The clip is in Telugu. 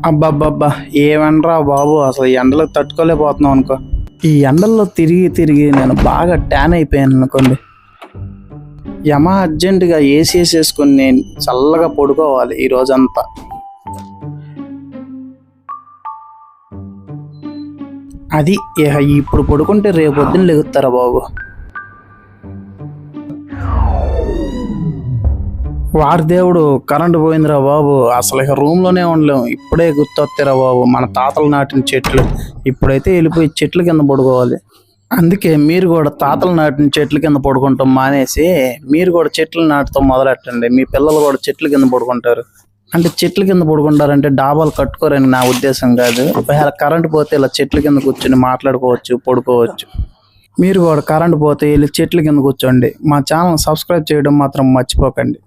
అబ్బబ్బబ్బా! ఏమండ్రా బాబు! అసలు ఈ ఎండలకు తట్టుకోలేకపోతున్నాం అనుకో. ఈ ఎండల్లో తిరిగి తిరిగి నేను బాగా ట్యాన్ అయిపోయాను అనుకోండి. అర్జెంటుగా ఏసీ ఏసేసుకొని నేను చల్లగా పడుకోవాలి ఈ రోజంతా. అది ఇప్పుడు పడుకుంటే రేపు పొద్దున్న లెగుస్తారా బాబు. వారి దేవుడు కరెంటు పోయిందిరా బాబు. అసలు ఇక రూమ్లోనే ఉండలేము. ఇప్పుడే గుర్తొస్తారా బాబు మన తాతలు నాటిన చెట్లు. ఇప్పుడైతే వెళ్ళిపోయి చెట్ల కింద పడుకోవాలి. అందుకే మీరు కూడా తాతలు నాటిన చెట్ల కింద పడుకుంటాం మానేసి మీరు కూడా చెట్లు నాటుతాం మొదలెట్టండి. మీ పిల్లలు కూడా చెట్ల కింద పడుకుంటారు. అంటే చెట్ల కింద పడుకుంటారంటే డాబాలు కట్టుకోరని నా ఉద్దేశం కాదు. ఒకవేళ కరెంటు పోతే ఇలా చెట్ల కింద కూర్చొని మాట్లాడుకోవచ్చు, పడుకోవచ్చు. మీరు కూడా కరెంటు పోతే వెళ్ళి చెట్ల కింద కూర్చోండి. మా ఛానల్ సబ్స్క్రైబ్ చేయడం మాత్రం మర్చిపోకండి.